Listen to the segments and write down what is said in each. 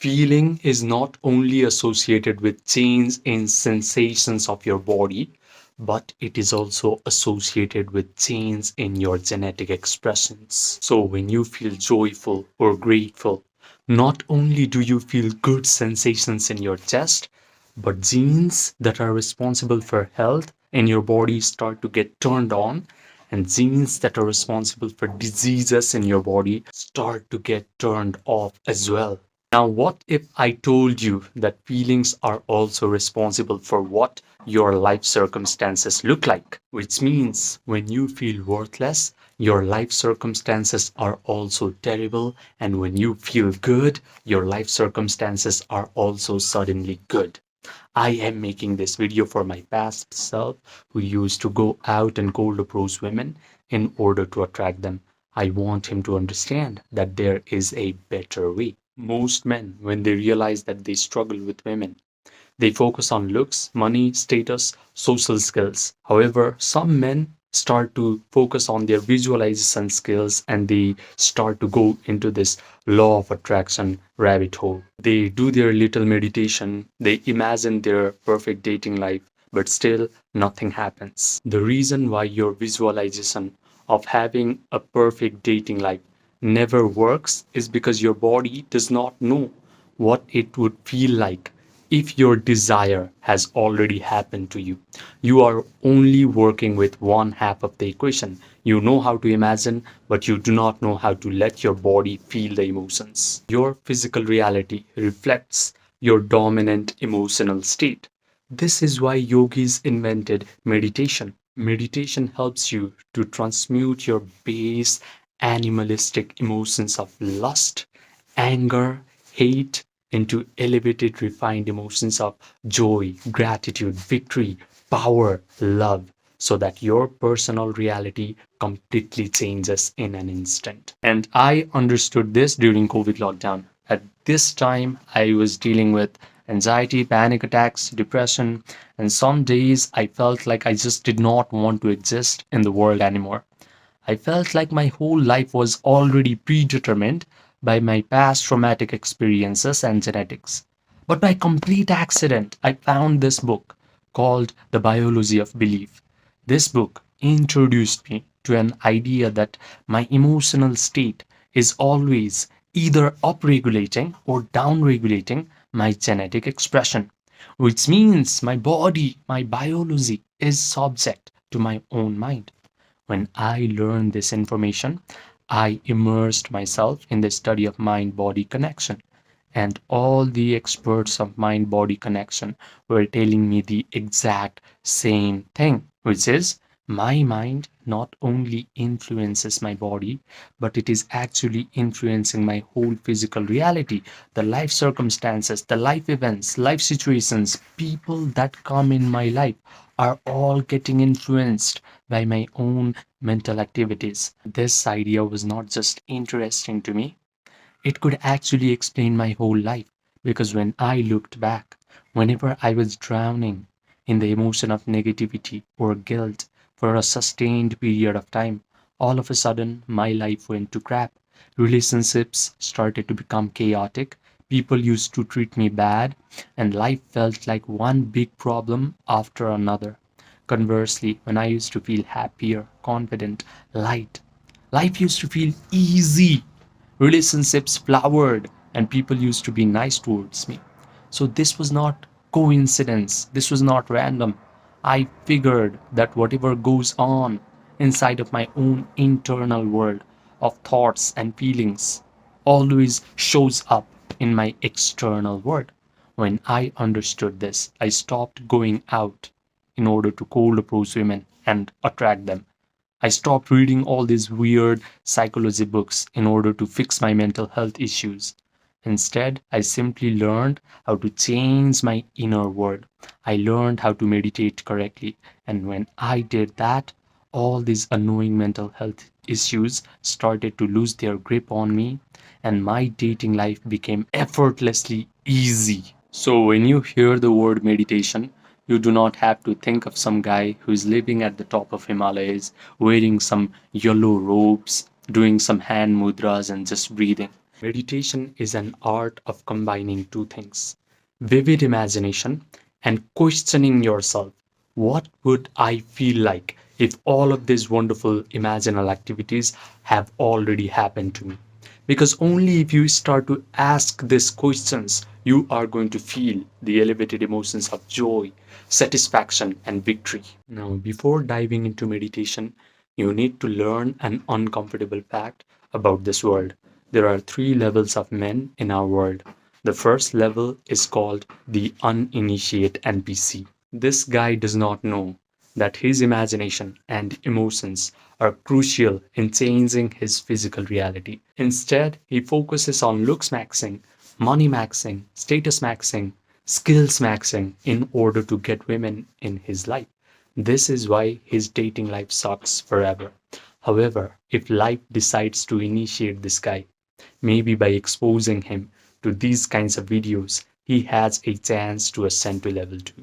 Feeling is not only associated with change in sensations of your body, but it is also associated with change in your genetic expressions. So when you feel joyful or grateful, not only do you feel good sensations in your chest, but genes that are responsible for health in your body start to get turned on, and genes that are responsible for diseases in your body start to get turned off as well. Now, what if I told you that feelings are also responsible for what your life circumstances look like? Which means when you feel worthless, your life circumstances are also terrible, and when you feel good, your life circumstances are also suddenly good. I am making this video for my past self who used to go out and cold approach women in order to attract them. I want him to understand that there is a better way. Most men, when they realize that they struggle with women, they focus on looks, money, status, social skills. However, some men start to focus on their visualization skills and they start to go into this law of attraction rabbit hole. They do their little meditation, they imagine their perfect dating life, but still nothing happens. The reason why your visualization of having a perfect dating life never works is because your body does not know what it would feel like if your desire has already happened to you. You are only working with one half of the equation. You know how to imagine, but you do not know how to let your body feel the emotions. Your physical reality reflects your dominant emotional state. This is why yogis invented meditation. Meditation helps you to transmute your base animalistic emotions of lust, anger, hate into elevated, refined emotions of joy, gratitude, victory, power, love, so that your personal reality completely changes in an instant. And I understood this during COVID lockdown. At this time, I was dealing with anxiety, panic attacks, depression, and some days I felt like I just did not want to exist in the world anymore. I felt like my whole life was already predetermined by my past traumatic experiences and genetics. But by complete accident, I found this book called The Biology of Belief. This book introduced me to an idea that my emotional state is always either upregulating or downregulating my genetic expression, which means my body, my biology is subject to my own mind. When I learned this information, I immersed myself in the study of mind body connection. And all the experts of mind body connection were telling me the exact same thing, which is my mind not only influences my body, but it is actually influencing my whole physical reality, the life circumstances, the life events, life situations, people that come in my life are all getting influenced by my own mental activities. This idea was not just interesting to me, it could actually explain my whole life. Because when I looked back, whenever I was drowning in the emotion of negativity or guilt for a sustained period of time, all of a sudden my life went to crap. Relationships started to become chaotic. People used to treat me bad, and life felt like one big problem after another. Conversely, when I used to feel happier, confident, light, life used to feel easy. Relationships flowered, and people used to be nice towards me. So this was not coincidence, this was not random. I figured that whatever goes on inside of my own internal world of thoughts and feelings always shows up in my external world. When I understood this, I stopped going out in order to cold approach women and attract them. I stopped reading all these weird psychology books in order to fix my mental health issues. Instead, I simply learned how to change my inner world. I learned how to meditate correctly. And when I did that, all these annoying mental health issues started to lose their grip on me, and my dating life became effortlessly easy. So, when you hear the word meditation, you do not have to think of some guy who is living at the top of Himalayas, wearing some yellow robes, doing some hand mudras, and just breathing. Meditation is an art of combining two things: vivid imagination and questioning yourself. What would I feel like if all of these wonderful imaginal activities have already happened to me? Because only if you start to ask these questions, you are going to feel the elevated emotions of joy, satisfaction, and victory. Now, before diving into meditation, you need to learn an uncomfortable fact about this world. There are three levels of men in our world. The first level is called the uninitiate NPC. This guy does not know that his imagination and emotions are crucial in changing his physical reality. Instead, he focuses on looks maxing, money maxing, status maxing, skills maxing in order to get women in his life. This is why his dating life sucks forever. However, if life decides to initiate this guy, maybe by exposing him to these kinds of videos, he has a chance to ascend to level 2.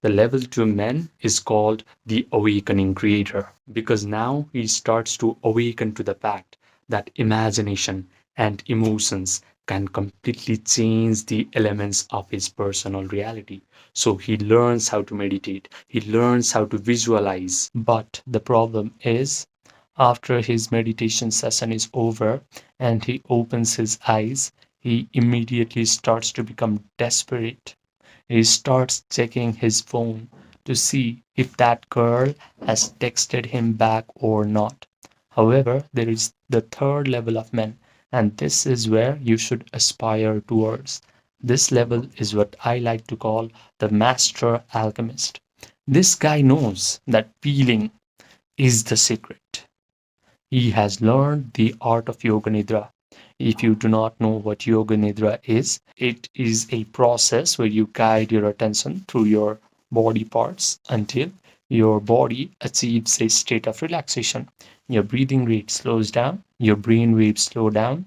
The level 2 man is called the awakening creator because now he starts to awaken to the fact that imagination and emotions can completely change the elements of his personal reality. So he learns how to meditate, he learns how to visualize. But the problem is, after his meditation session is over and he opens his eyes, he immediately starts to become desperate. He starts checking his phone to see if that girl has texted him back or not. However, there is the third level of men, and this is where you should aspire towards. This level is what I like to call the master alchemist. This guy knows that feeling is the secret. He has learned the art of Yoga Nidra. If you do not know what Yoga Nidra is, it is a process where you guide your attention through your body parts until your body achieves a state of relaxation. Your breathing rate slows down, your brain waves slow down,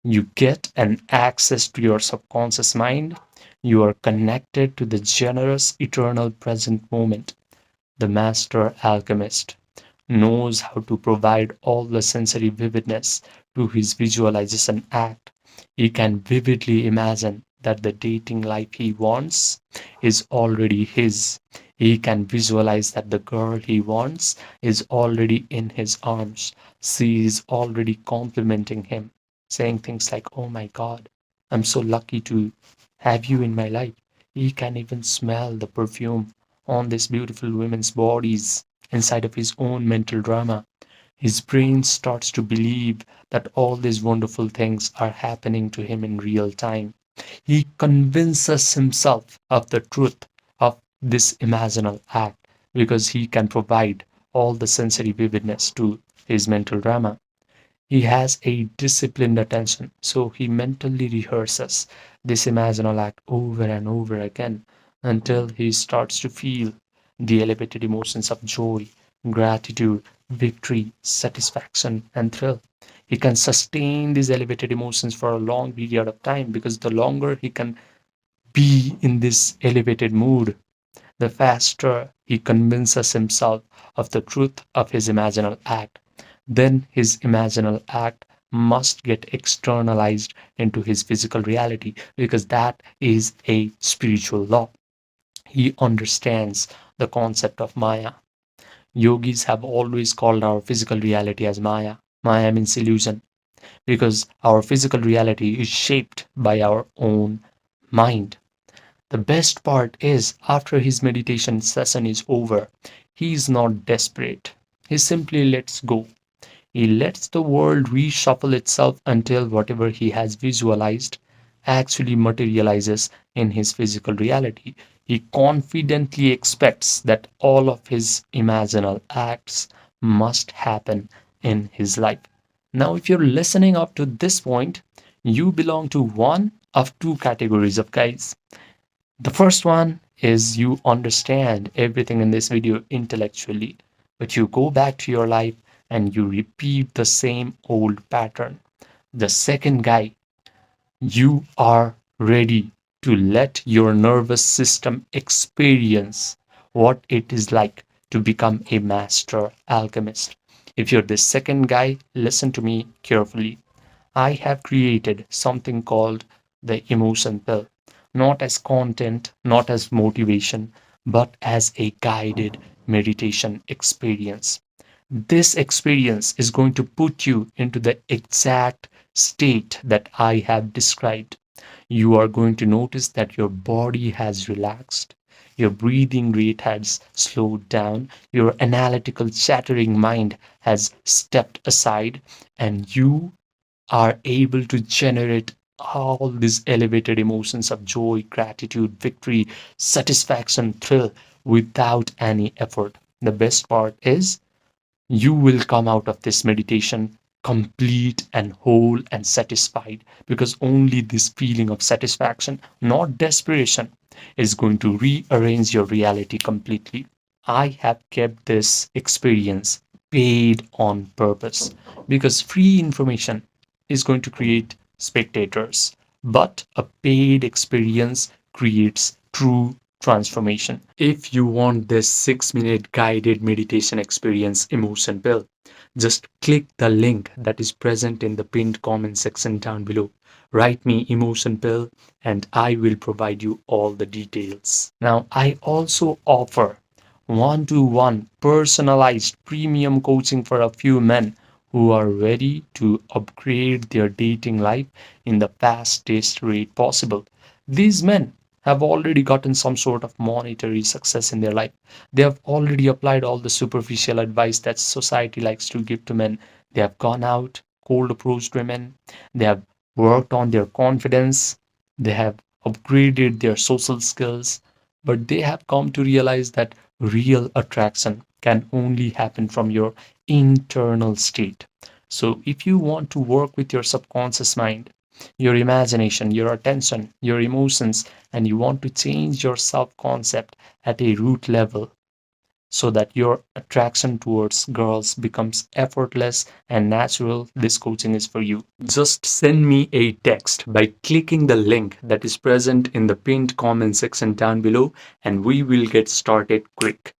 you get an access to your subconscious mind, you are connected to the generous, eternal present moment. The master alchemist knows how to provide all the sensory vividness to his visualization act. He can vividly imagine that the dating life he wants is already his. He can visualize that the girl he wants is already in his arms. She is already complimenting him, saying things like, "Oh my God, I'm so lucky to have you in my life." He can even smell the perfume on these beautiful women's bodies inside of his own mental drama. His brain starts to believe that all these wonderful things are happening to him in real time. He convinces himself of the truth of this imaginal act because he can provide all the sensory vividness to his mental drama. He has a disciplined attention, so he mentally rehearses this imaginal act over and over again until he starts to feel the elevated emotions of joy, gratitude, victory, satisfaction, and thrill. He can sustain these elevated emotions for a long period of time because the longer he can be in this elevated mood, the faster he convinces himself of the truth of his imaginal act. Then his imaginal act must get externalized into his physical reality because that is a spiritual law. He understands the concept of Maya. Yogis have always called our physical reality as Maya. Maya means illusion because our physical reality is shaped by our own mind. The best part is, after his meditation session is over, he is not desperate. He simply lets go. He lets the world reshuffle itself until whatever he has visualized actually materializes in his physical reality. He confidently expects that all of his imaginal acts must happen in his life. Now, if you're listening up to this point, you belong to one of two categories of guys. The first one is you understand everything in this video intellectually, but you go back to your life and you repeat the same old pattern. The second guy, you are ready to let your nervous system experience what it is like to become a master alchemist. If you're the second guy, listen to me carefully. I have created something called the emotion pill, not as content, not as motivation, but as a guided meditation experience. This experience is going to put you into the exact state that I have described. You are going to notice that your body has relaxed, your breathing rate has slowed down, your analytical, chattering mind has stepped aside, and you are able to generate all these elevated emotions of joy, gratitude, victory, satisfaction, thrill without any effort. The best part is you will come out of this meditation complete and whole and satisfied, because only this feeling of satisfaction, not desperation, is going to rearrange your reality completely. I have kept this experience paid on purpose, because free information is going to create spectators, but a paid experience creates true transformation. If you want this 6-minute guided meditation experience emotion bill, just click the link that is present in the pinned comment section down below. Write me emotion pill and I will provide you all the details. Now, I also offer one-to-one personalized premium coaching for a few men who are ready to upgrade their dating life in the fastest rate possible. These men have already gotten some sort of monetary success in their life. They have already applied all the superficial advice that society likes to give to men. They have gone out, cold approached women. They have worked on their confidence. They have upgraded their social skills. But they have come to realize that real attraction can only happen from your internal state. So, if you want to work with your subconscious mind, your imagination, your attention, your emotions, and you want to change your self concept at a root level so that your attraction towards girls becomes effortless and natural, this coaching is for you. Just send me a text by clicking the link that is present in the pinned comment section down below, and we will get started quick.